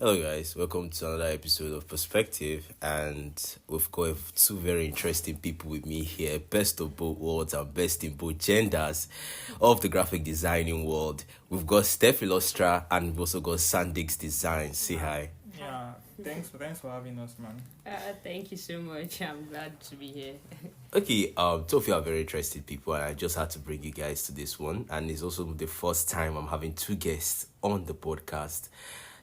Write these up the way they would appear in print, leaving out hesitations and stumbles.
Hello, guys. Welcome to another episode of Perspective, and we've got two very interesting people with me here. Best of both worlds and best in both genders of the graphic designing world. We've got Steph Illustra, and we've also got Sandix Design. Say hi. Yeah, thanks for having us, man. Thank you so much. I'm glad to be here. Okay, two of you are very interesting people, and I just had to bring you guys to this one. And it's also the first time I'm having two guests on the podcast.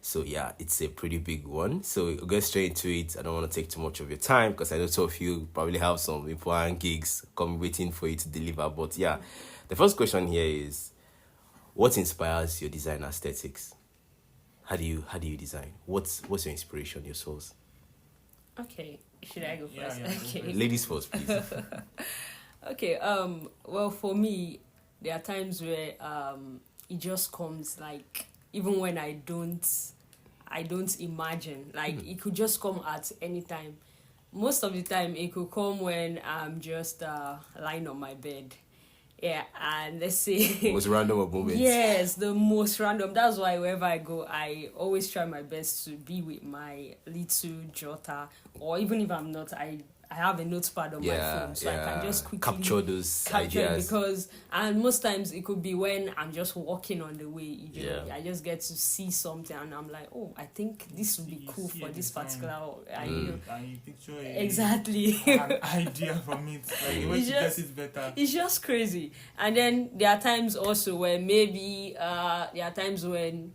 So yeah, it's a pretty big one. So we'll get straight into it. I don't want to take too much of your time because I know two of you probably have some important gigs come waiting for you to deliver. But yeah, the first question here is, what inspires your design aesthetics? How do you design? What's your inspiration, your source? Okay, should I go first? Yeah, Okay. Ladies first, please. Okay. Well, for me, there are times where it just comes like even when I don't imagine. Like it could just come at any time. Most of the time, it could come when I'm just lying on my bed. Yeah, and let's say Most random of moments. Yes, the most random. That's why wherever I go, I always try my best to be with my little jotter, or even if I'm not, I have a notepad on my phone, so I can just quickly capture those capture it ideas. because, and most times it could be when I'm just walking on the way. Yeah. I just get to see something, and I'm like, oh, I think this would be cool for this particular. And you picture Exactly. an idea from it. Like the way It's to just- get it better. It's just crazy. And then there are times also where maybe there are times when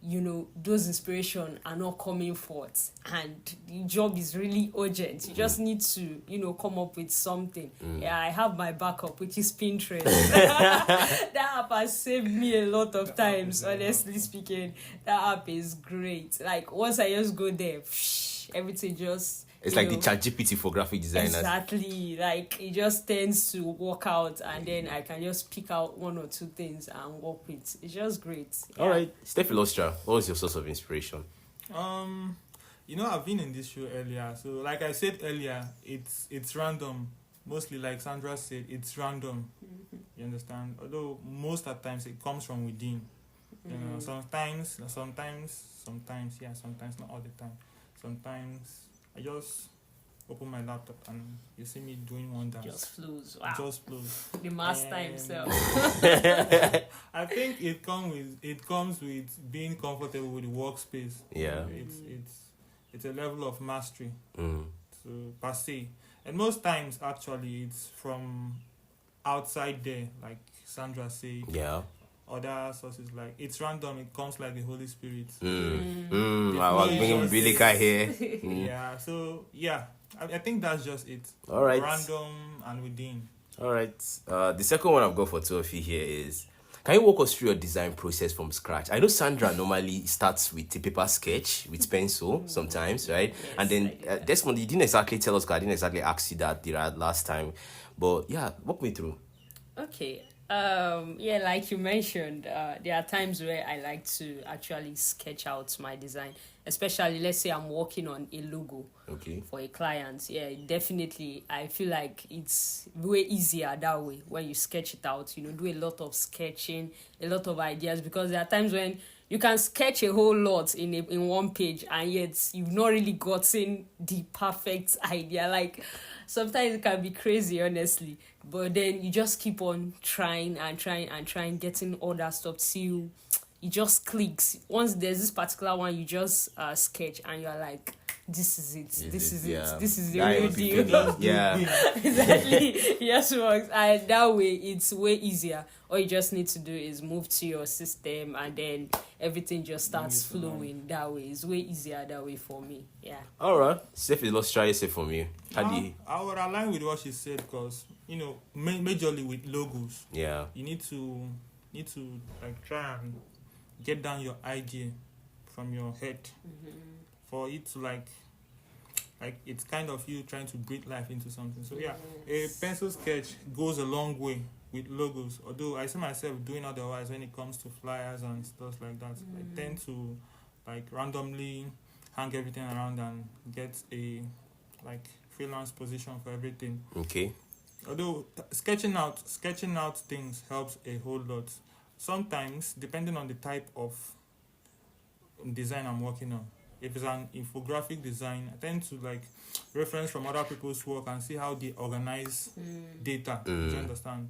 those inspiration are not coming forth and the job is really urgent. You just need to come up with something. Yeah, I have my backup, which is Pinterest. That app has saved me a lot of times, honestly speaking. That app is great. Like once I just go there, everything just It's like the ChatGPT for graphic designers. Exactly. Like it just tends to work out, and then I can just pick out one or two things and work with. It's just great. Yeah. All right, Steph Illustra, what was your source of inspiration? I've been in this show earlier, so like I said earlier, it's random. Mostly, like Sandra said, it's random. You understand? Although most of the times it comes from within. Sometimes, yeah, sometimes not all the time. Sometimes I just open my laptop and you see me doing wonders. Just flows. Wow. Just flows. The master himself. I think it comes with being comfortable with the workspace. Yeah. It's a level of mastery. Mm. So per se. And most times actually it's from outside there, like Sandra said. Yeah. Other sources, like it's random, it comes like the Holy Spirit. I was bringing Bilika here. Yeah, so yeah, I think that's just it. All right. Random and within. All right. The second one I've got for two of you here is, can you walk us through your design process from scratch? I know Sandra normally starts with a paper sketch with pencil sometimes, right? Yes, And then Desmond, you didn't exactly tell us, 'cause I didn't exactly ask you that the last time. But yeah, walk me through. Okay. Like you mentioned, there are times where I like to actually sketch out my design, especially let's say I'm working on a logo Okay. for a client. Yeah, definitely. I feel like it's way easier that way when you sketch it out, do a lot of sketching, a lot of ideas, because there are times when you can sketch a whole lot in one page and yet you've not really gotten the perfect idea. Like sometimes it can be crazy, honestly, but then you just keep on trying, getting all that stuff till it just clicks. Once there's this particular one you just sketch and you're like, this is it. This is the real deal. Yeah. Exactly. Yes, works. And that way it's way easier. All you just need to do is move to your system and then everything just starts flowing that way. It's way easier that way for me. Yeah. All right. Steph, let's try it from you. How do you? I would align with what she said because majorly with logos, Yeah. you need to like try and get down your idea from your head for it to like it's kind of you trying to breathe life into something. So yeah, a pencil sketch goes a long way with logos, although I see myself doing otherwise when it comes to flyers and stuff like that. I tend to like randomly hang everything around and get a like freelance position for everything. Okay. Although sketching out things helps a whole lot. Sometimes, depending on the type of design I'm working on. If it's an infographic design, I tend to like reference from other people's work and see how they organize data. Do you understand?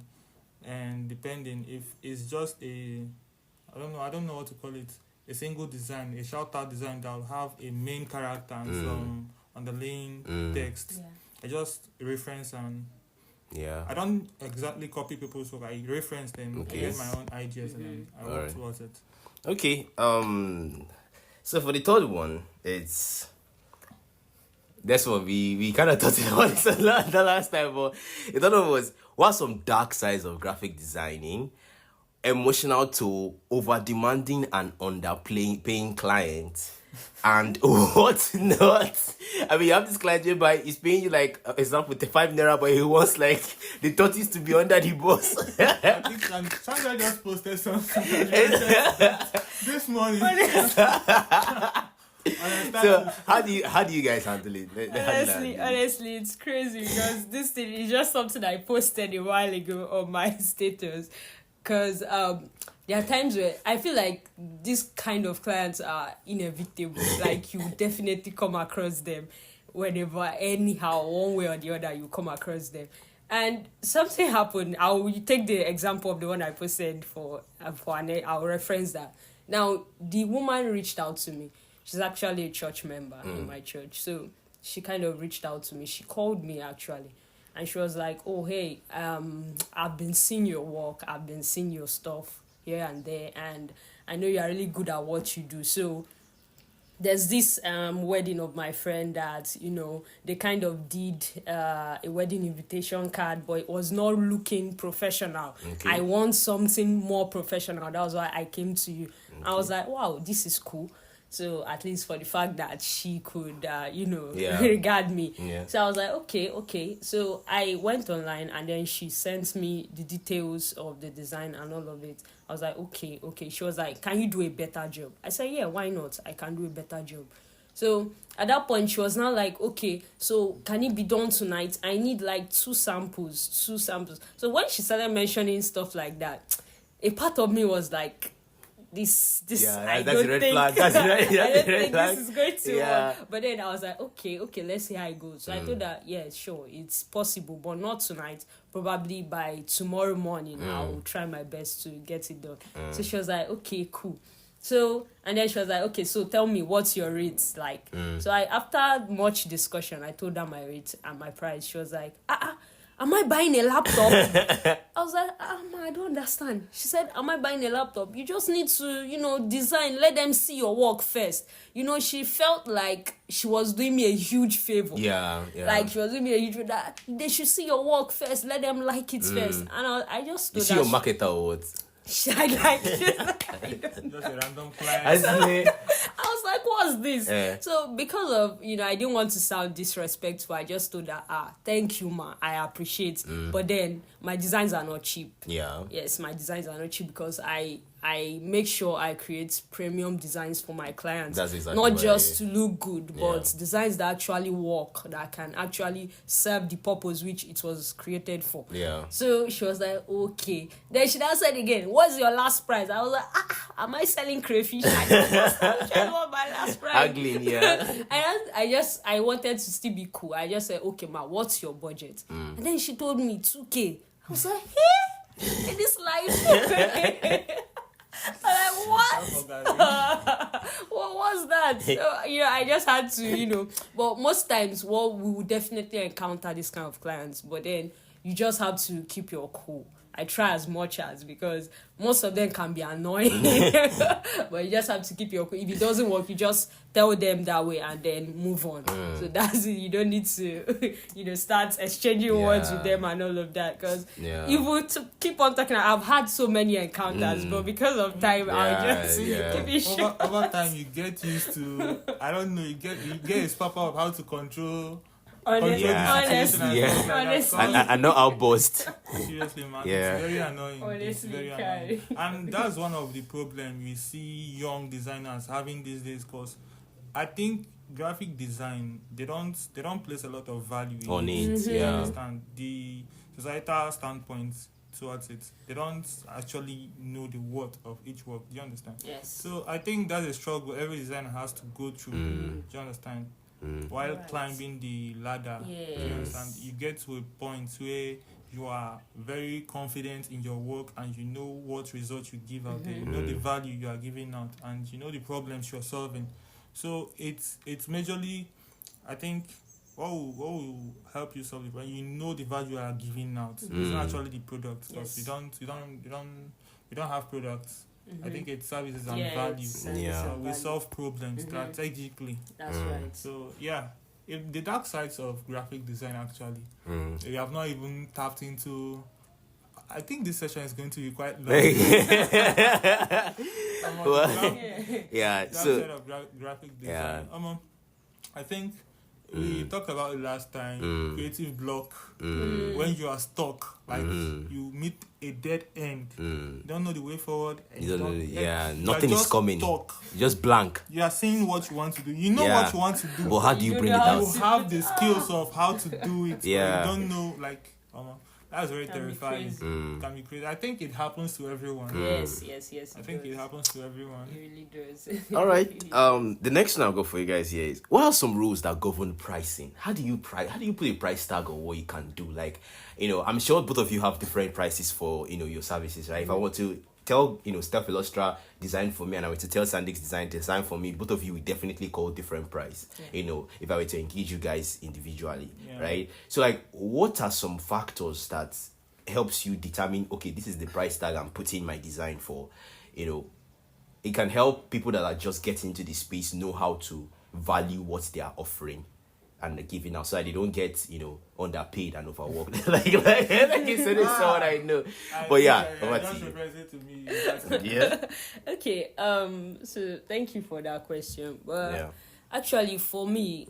And depending if it's just I don't know what to call it, a single design, a shout out design that will have a main character and some underlying text. Yeah. I just reference and Yeah. I don't exactly copy people's work. I reference them, I get my own ideas, and then I work towards it. Okay. So for the third one, that's what we kind of talked about it the last time, but the third one was, what are some dark sides of graphic designing? Emotional to over demanding and underpaying clients, and what not. I mean, you have this client whereby he's paying you like, example, 5 naira, but he wants like the tortoise to be under the bus. I think Sandra just posted something this morning. So how do you guys handle it? Honestly, it's crazy because this thing is just something I posted a while ago on my status. Because there are times where I feel like this kind of clients are inevitable. Like, you definitely come across them whenever, anyhow, one way or the other, you come across them. And something happened. I'll take the example of the one I posted I'll reference that. Now, the woman reached out to me. She's actually a church member in my church. So she kind of reached out to me. She called me, actually. And she was like, oh, hey, I've been seeing your work. I've been seeing your stuff here and there. And I know you're really good at what you do. So there's this wedding of my friend that, they kind of did a wedding invitation card, but it was not looking professional. Okay. I want something more professional. That was why I came to you. Okay. I was like, wow, this is cool. So at least for the fact that she could, regard me. Yeah. So I was like, okay. So I went online and then she sent me the details of the design and all of it. I was like, okay. She was like, can you do a better job? I said, yeah, why not? I can do a better job. So at that point, she was now like, okay, so can it be done tonight? I need like 2 samples. So when she started mentioning stuff like that, a part of me was like, this I that's don't a red think flag. That's right. I don't think this is going to Yeah. work. But then I was like, okay, let's see how it goes. So I told her, yeah, sure, it's possible, but not tonight. Probably by tomorrow morning, I will try my best to get it done. So she was like, okay, cool. So, and then she was like, okay, so tell me, what's your rates like? So after much discussion, I told her my rates and my price. She was like, am I buying a laptop? I was like, I don't understand. She said, am I buying a laptop? You just need to, design. Let them see your work first. She felt like she was doing me a huge favor. Yeah. Like, she was doing me a huge favor. That they should see your work first. Let them like it first. And I just... You see your marketer or what? I like Just a random client. I was like, what's this? Yeah. So because of, I didn't want to sound disrespectful, I just told her, thank you, ma, I appreciate. But then my designs are not cheap. Yeah. Yes, my designs are not cheap because I make sure I create premium designs for my clients. That's exactly not why, just to look good, but Yeah. designs that actually work, that can actually serve the purpose which it was created for. Yeah. So she was like, okay. Then she now said again, what's your last price? I was like, am I selling crayfish? I just want my last price. Haggling, yeah. I wanted to still be cool. I just said, okay, ma, what's your budget? And then she told me 2K. I was like, hey, in this life. I'm like, what? What was that? So, I just had to, but most times, we will definitely encounter this kind of clients, but then you just have to keep your cool. I try as much as, because most of them can be annoying, but you just have to keep your cool. If it doesn't work, you just tell them that way and then move on. So that's it. You don't need to, start exchanging words with them and all of that, because even to keep on talking, I've had so many encounters, but because of time, I'll just keep it short. Over time, you get used to, I don't know, you get a spapper of how to control. Honestly. I know I'll boast. Seriously, man, Yeah. it's very annoying. Honestly, It's very annoying. And that's one of the problems we see young designers having these days, because I think graphic design, they don't place a lot of value On in it, You yeah. understand? The societal standpoint towards it. They don't actually know the worth of each work. Do you understand? Yes. So I think that's a struggle every designer has to go through. Do you understand? While Right. climbing the ladder, do you understand? Yes. You get to a point where you are very confident in your work and you know what results you give out there. You know the value you are giving out and you know the problems you're solving. So it's majorly, I think, what will help you solve it when you know the value you are giving out. It's not actually the product, because Yes. we don't have products. I think it's services and Yeah, value. it's service Yeah. So and we value. solve problems strategically. That's right. So yeah, the dark sides of graphic design actually. We have not even tapped into. I think this session is going to be quite long. Yeah, Dark so side of graphic design. I think we talked about it last time. Creative block. When you are stuck, like you meet a dead end. You don't know the way forward. And you don't know, you are nothing is just coming. Stuck. Just blank. You are saying what you want to do. You know what you want to do. But how do you bring it know how out? You have the skills of how to do it. Yeah. But you don't know, like, that's very Can be terrifying. crazy. Can be crazy. I think it happens to everyone. Yes. I think it happens to everyone. It really does. All right. The next one I'll go for you guys here is, what are some rules that govern pricing? How do you put a price tag on what you can do? Like, I'm sure both of you have different prices for your services, right? If I want to tell Steph Illustra design for me, and I were to tell Sandix design for me, both of you would definitely call different price. If I were to engage you guys individually, right? So like, what are some factors that helps you determine, okay, this is the price tag I'm putting my design for? It can help people that are just getting into the space know how to value what they are offering and giving out, so that they don't get underpaid and overworked. like you said, it's someone I know. But just represent to me. Yeah. Okay. So thank you for that question. But Yeah. actually, for me,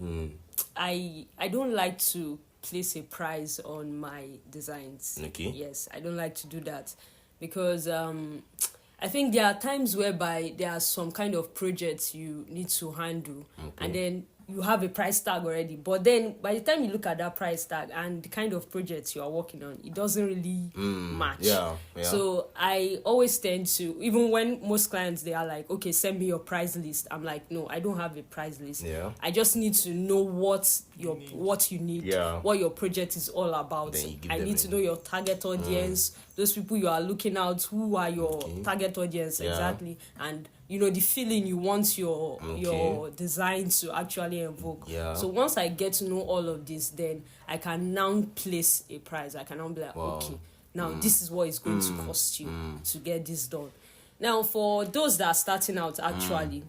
I don't like to place a price on my designs. Okay. Yes, I don't like to do that because I think there are times whereby there are some kind of projects you need to handle, and then you have a price tag already. But then by the time you look at that price tag and the kind of projects you are working on, it doesn't really match. Yeah. So I always tend to, even when most clients, they are like, okay, send me your price list. I'm like, no, I don't have a price list. Yeah. I just need to know what you need, Yeah. what your project is all about. Then you give I them need to know your target audience, those people you are looking at, who are your target audience exactly, and the feeling you want your design to actually evoke. Yeah. So once I get to know all of this, then I can now place a price. I can now be like, okay, now this is what it's going to cost you to get this done. Now, for those that are starting out, actually,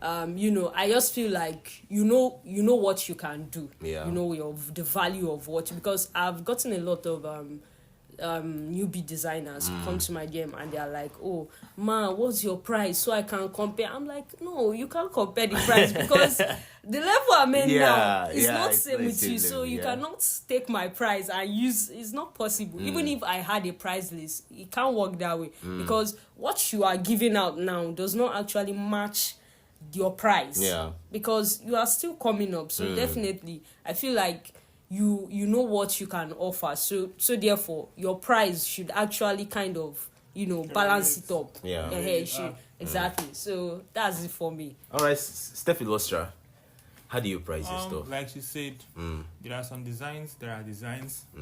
I just feel like you know what you can do. Yeah. You know the value of what, because I've gotten a lot of newbie designers come to my DM and they're like, oh man, what's your price so I can compare? I'm like, no, you can't compare the price because the level I'm in now is not same with you, so you cannot take my price and use. It's not possible. Even if I had a price list, it can't work that way because what you are giving out now does not actually match your price. Because you are still coming up, so definitely I feel like you know what you can offer, so therefore your price should actually kind of balance it up. Exactly. So that's it for me. All right, Steph Illustra, how do you price your stuff? Like she said, there are some designs,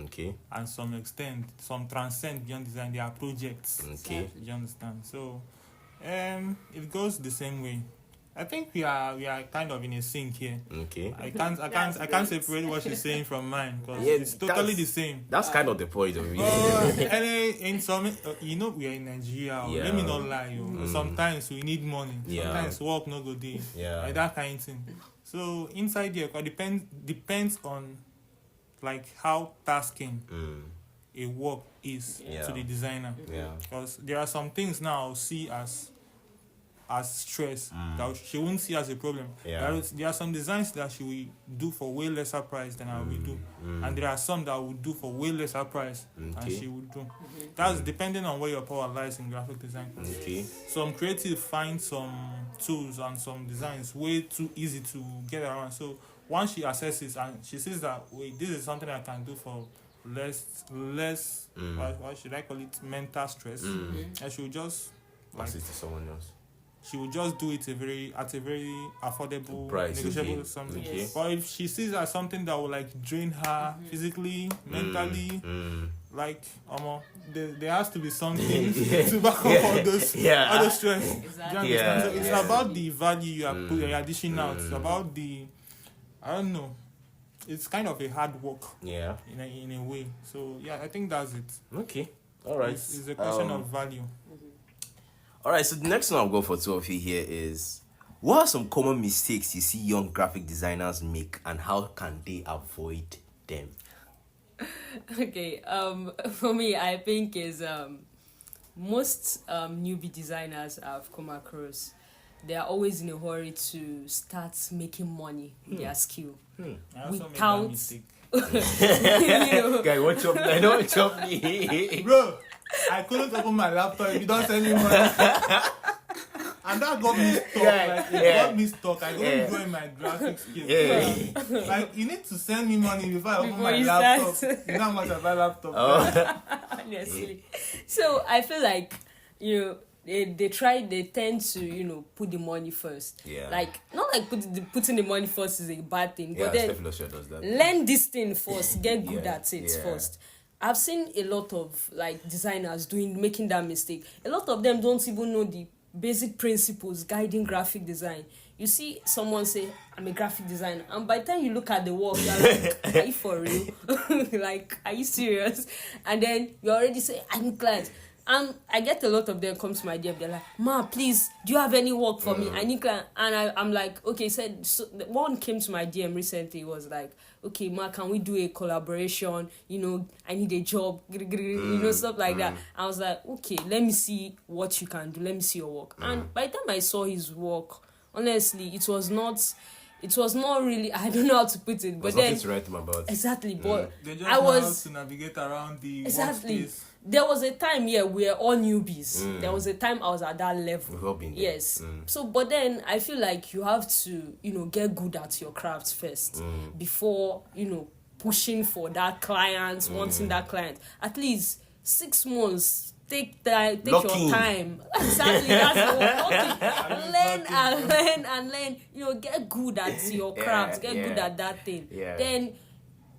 Okay. and some transcend beyond design. They are projects. Okay. You understand? So it goes the same way. I think we are kind of in a sync here. Okay. I can't separate what she's saying from mine because Yeah, it's totally the same. That's kind of the point of it. And in some, we are in Nigeria. Yeah. Let me not lie. Sometimes we need money. Yeah. Sometimes work no good day. Yeah. Like that kind of thing. So inside here, depends on like how tasking a work is to the designer. Yeah. Because there are some things now I'll see as stress that she won't see as a problem. Yeah. There are some designs that she will do for way lesser price than I will do, and there are some that I will do for way lesser price than she will do. That's depending on where your power lies in graphic design. Okay. Some creative find some tools and some designs way too easy to get around. So once she assesses and she sees that, wait, this is something I can do for less what should I call it, mental stress. And she will just pass it to someone else. She will just do it at a very affordable, price, negotiable something. Yes. But if she sees it as something that will like drain her physically, mentally, like there has to be something to back up all those other stress. Exactly. So it's about the value you are dishing out. It's about the, I don't know. It's kind of a hard work. Yeah. In a way. So yeah, I think that's it. Okay. All right. It's a question of value. All right. So the next one I'll go for two of you here is, what are some common mistakes you see young graphic designers make, and how can they avoid them? Okay. For me, I think is most newbie designers I've come across, they are always in a hurry to start making money with their skill. I also made Without that mistake. Guy, watch up! I know watch up me. Bro, I couldn't open my laptop if you don't send me money. And that got me stuck. Got me stuck. I couldn't go in my graphic skills. Like, you need to send me money before I open my laptop. You know how much I buy laptop? Honestly. So I feel like, they tend to, put the money first. Yeah. Like, not like putting the money first is a bad thing, but then Steph Illustra does that. learn this thing first, get good at it Yeah. first. I've seen a lot of like designers making that mistake. A lot of them don't even know the basic principles guiding graphic design. You see someone say, I'm a graphic designer, and by the time you look at the work, you're like, are you for real? Like, are you serious? And then you already say, I need clients. And I get a lot of them come to my DM. They're like, Ma, please, do you have any work for me? I need client. And I'm like, okay. So one came to my DM recently, was like, okay, Ma, can we do a collaboration? I need a job, stuff like that. I was like, okay, let me see what you can do. Let me see your work. And by the time I saw his work, honestly, it was not really, I don't know how to put it, but then to write them about. Exactly, but They just I know was how to navigate around the exactly. workspace. There was a time we were all newbies. There was a time I was at that level. We've all been there. Yes. So, but then I feel like you have to, get good at your craft first before, pushing for that client, wanting that client. At least 6 months. Take your time. Exactly, that's the word. Learn. Get good at your craft. Get good at that thing. Yeah. Then,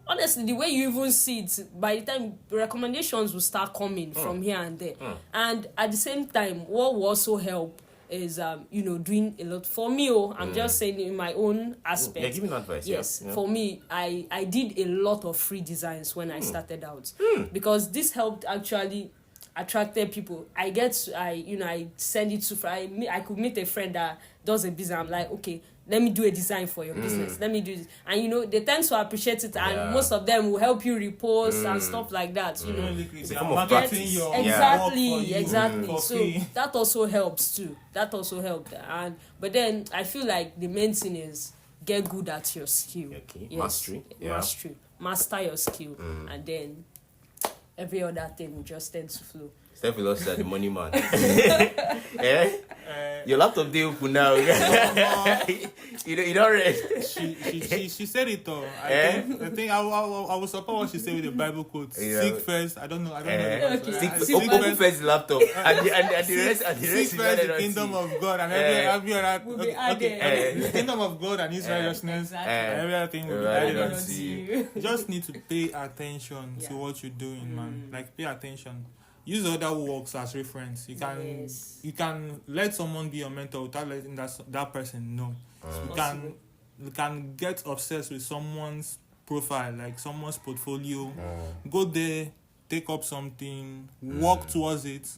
honestly, the way you even see it, by the time recommendations will start coming from here and there. And at the same time, what will also help is doing a lot for me. I'm just saying in my own aspect. Yeah, giving advice. Yes, yeah. for me, I did a lot of free designs when I started out because this helped actually attracted people. I send it to I could meet a friend that does a business. I'm like, okay, let me do a design for your business. Let me do this. And they tend to appreciate it, and most of them will help you repost and stuff like that. It's a form of practice. Exactly. So free. that also helps too. That also helped. But then I feel like the main thing is get good at your skill. Okay. Yes. Mastery. Yeah. Mastery. Master your skill, and then every other thing will just tend to flow. Steph Illustra, the money man. Your laptop they open now. you don't read. She said it though. I think I will support what she said with the Bible quotes. Seek first. I don't know. Open first the laptop and the rest Seek first the kingdom of God and every other will be added. the kingdom of God and His righteousness and every other thing will be added unto you. You just need to pay attention to what you're doing, man. Like, pay attention. Use other works as reference. You can let someone be your mentor without letting that person know. You can get obsessed with someone's profile, like someone's portfolio. Go there, take up something, work towards it,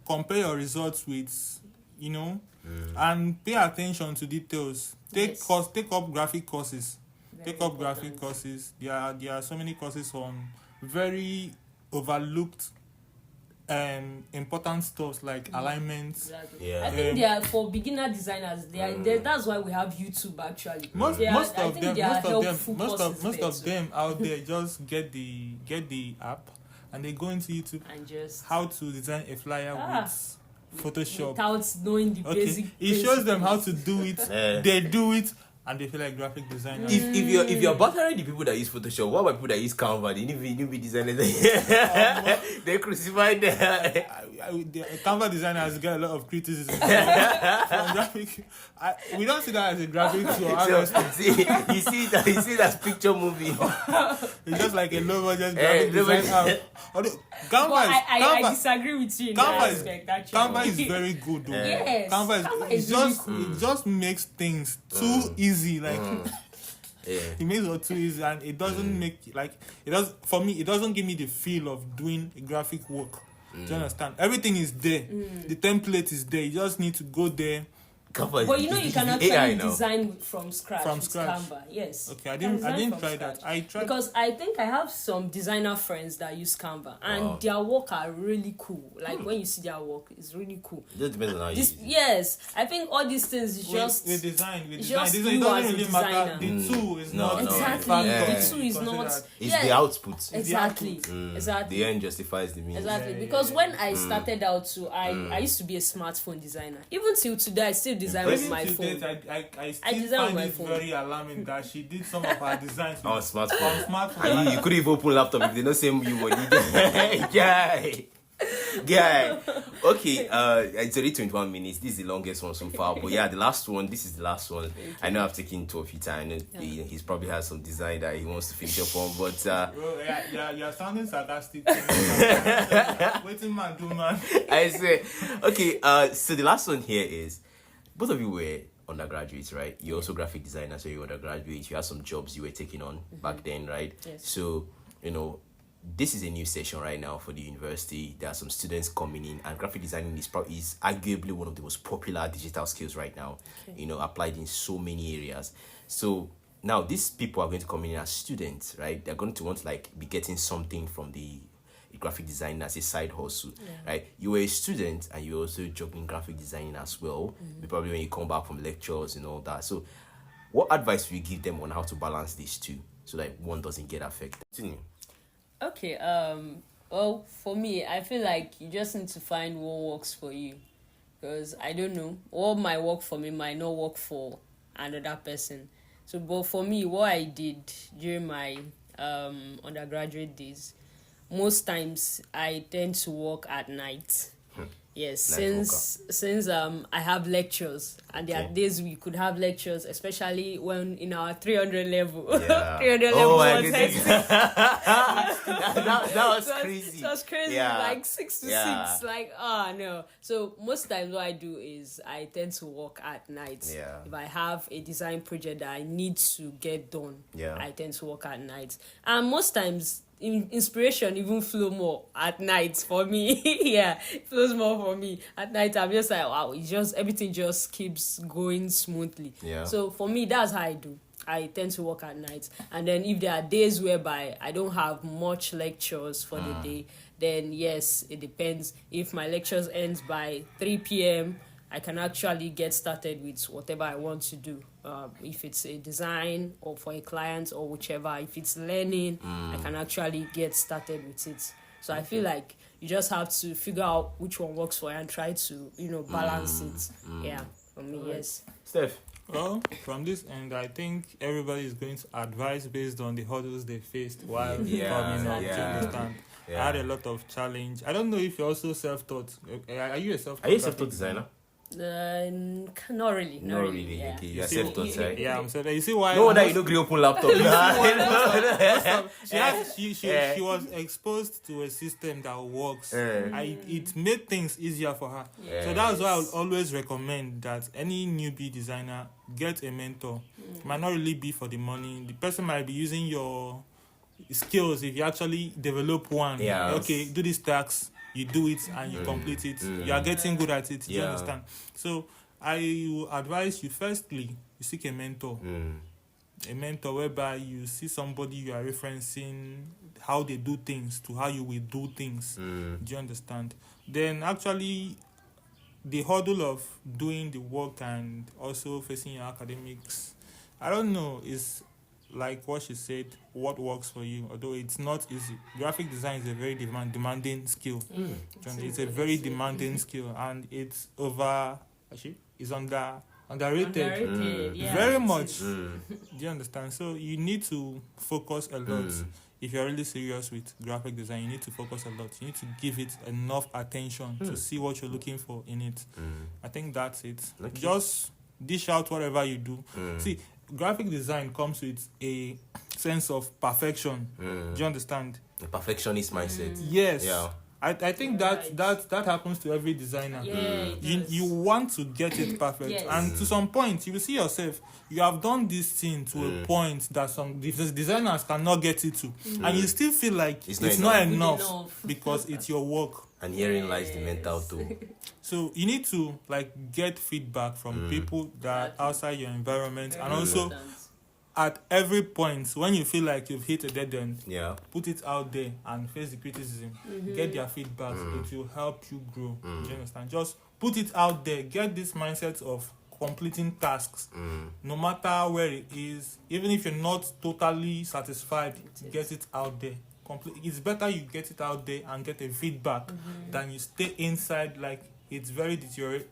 compare your results with, and pay attention to details. Take up graphic courses. Take up graphic courses. There are so many courses on very overlooked important stuff like alignment. Exactly. I think they are for beginner designers. That's why we have YouTube actually. Most of them out there just get the app and they go into YouTube and just how to design a flyer with Photoshop without knowing the basic. It shows them how to do it. They do it. and they feel like graphic designers. If you're battering the people that use Photoshop, what about people that use Canva? The newbie designers, they crucified them. The Canva designers get a lot of criticism from graphic. We don't see that as a graphic tool, honestly. You see that picture movie. It's just like a low budget graphic design. I disagree with you in that aspect, actually. Canva is very good though. Yes. Canva is really just cool. it just makes things too easy. Like Yeah. it makes it too easy, and it doesn't make for me. It doesn't give me the feel of doing a graphic work. Do you understand? Everything is there. The template is there. You just need to go there. Canva But you know, you can actually design from scratch. From with scratch. Canva, yes. Okay, I You can didn't design try from that. scratch. I tried because I think I have some designer friends that use Canva, and their work are really cool. Like when you see their work, it's really cool. It just depends on how you use it. Yes, I think all these things is just with design. just It you doesn't as a really matter. designer. The tool is not exactly. Yeah. The tool is not. It's the output. Exactly. Exactly. The end justifies the means. Exactly, Yeah, because yeah, when I started out too, I used to be a smartphone designer. Even till today, I still design with my phone. I I still design find my it phone. very alarming that she did some of her designs On on smartphone. smartphone. And you couldn't even open laptop if they don't say you were guy. Okay, it's already 21 minutes. This is the longest one so far. But yeah, this is the last one. I know I've taken 2 of your time. He's probably has some design that he wants to finish up on. But Bro, you're sounding sarcastic. Waiting man, do man. I say, okay, so the last one here is, both of you were undergraduates, right? You're also graphic designer, so you're undergraduate. You had some jobs you were taking on back then, right? Yes. So, this is a new session right now for the university. There are some students coming in, and graphic designing is arguably one of the most popular digital skills right now. Okay. Applied in so many areas. So now these people are going to come in as students, right? They're going to want to be getting something from the graphic design as a side hustle, right? You were a student and you're also juggling graphic designing as well. Probably when you come back from lectures and all that. So what advice will you give them on how to balance these two so that one doesn't get affected? Continue. Okay, well, for me, I feel like you just need to find what works for you. Because I don't know, what might work for me might not work for another person. So, but for me, what I did during my undergraduate days, most times I tend to work at night. Yes, Nice since I have lectures, and there are days we could have lectures, especially when in our 300 level. Yeah. 300 level was goodness. hectic. that was crazy. It was crazy, Yeah. like 6 to 6. Like, no. So most times what I do is I tend to work at night. Yeah. If I have a design project that I need to get done, Yeah. I tend to work at night. And most times inspiration even flow more at night for me. Yeah, it flows more for me at night. I'm just like, wow, everything just keeps going smoothly. Yeah. So for me, that's how I do. I tend to work at night, and then if there are days whereby I don't have much lectures for the day, then yes, it depends. If my lectures ends by 3 p.m., I can actually get started with whatever I want to do. If it's a design or for a client or whichever, if it's learning, I can actually get started with it. So I feel like you just have to figure out which one works for you and try to, balance it. Yeah, for me, yes. Steph? Well, from this end, I think everybody is going to advise based on the hurdles they faced while coming up. Yeah. To understand. Yeah. I had a lot of challenge. I don't know if you're also self-taught. Are you a self-taught? Are you a self-taught designer? Not really. Not really. Yeah. Okay, you're self-taught, right? Yeah, I'm saying. You see why? No wonder you don't open laptop. She was exposed to a system that works. It made things easier for her. Yeah. So that's why I would always recommend that any newbie designer get a mentor. It might not really be for the money. The person might be using your skills if you actually develop one. Yeah. Okay, do this task. You do it and you complete it. You are getting good at it. Do you understand? So I will advise you, firstly, you seek a mentor. A mentor whereby you see somebody you are referencing how they do things to how you will do things. Do you understand? Then actually the hurdle of doing the work and also facing your academics, I don't know, is like what she said, what works for you, although it's not easy. Graphic design is a very demanding skill. It's a very demanding skill, and it's under underrated. Yeah. Very much. Do you understand? So you need to focus a lot. If you're really serious with graphic design, you need to focus a lot. You need to give it enough attention to see what you're looking for in it. I think that's it. Okay. Just dish out whatever you do. See, graphic design comes with a sense of perfection. Do you understand? A perfectionist mindset. Yes. Yeah. I think Right. that happens to every designer. Yeah, it does. You want to get it perfect, Yes. and to some point you will see yourself, you have done this thing to a point that some designers cannot get it to, and you still feel like It's it's not not Good enough enough. because it's your work. And herein lies the mental too. So you need to like get feedback from people that are outside your environment, Very and also important. at every point when you feel like you've hit a dead end, Yeah. put it out there and face the criticism. Get their feedback. It will help you grow. Do you understand? Just put it out there. Get this mindset of completing tasks, no matter where it is. Even if you're not totally satisfied, get it out there. It's better you get it out there and get a feedback than you stay inside like it's very deteriorate.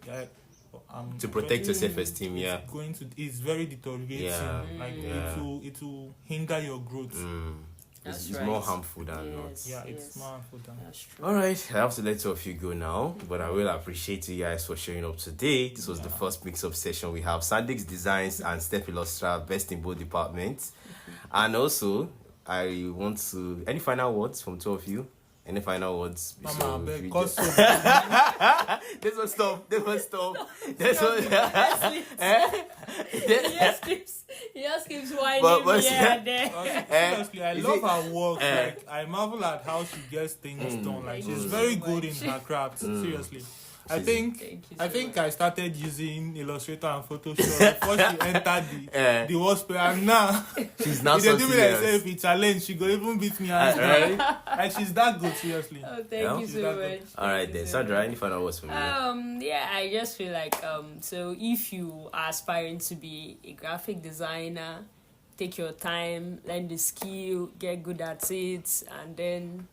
To protect your self-esteem, yeah. It's very deteriorating. Yeah. Like Yeah. it will hinder your growth. That's It's right. more harmful than not. Yes, Yeah, yes. it's more important. That's true. All right, I have to let two of you go now, but I will appreciate you guys for showing up today. This was the first mix-up session. We have Sandix Designs and Steph Illustra, best in both departments. And also, I want to... Any final words from two of you? Any final words? Mama, So, I beg, we cause just- This one stop. This one stop. This one... He just keeps whining But- here and there. seriously, I is love it- her work. Like I marvel at how she gets things done. Like she's very good in her craft. Seriously. I Thank you so think much. I started using Illustrator and Photoshop before she entered the workspace, and now She's now if they do so me like say serious. if it's challenge, she go even beat me hands Right? down. Like she's that good, seriously. Oh, thank Yeah. you so much. All right then, Sandra, any final words from you? Yeah, I just feel like so if you are aspiring to be a graphic designer, take your time, learn the skill, get good at it, and then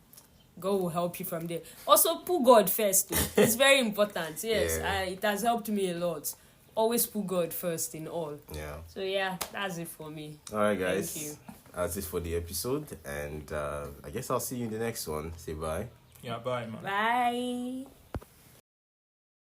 God will help you from there. Also, put God first. It's very important. Yes, Yeah. it has helped me a lot. Always put God first in all. Yeah. So yeah, that's it for me. All right, guys. Thank you. That's it for the episode, and I guess I'll see you in the next one. Say bye. Yeah, bye, man. Bye.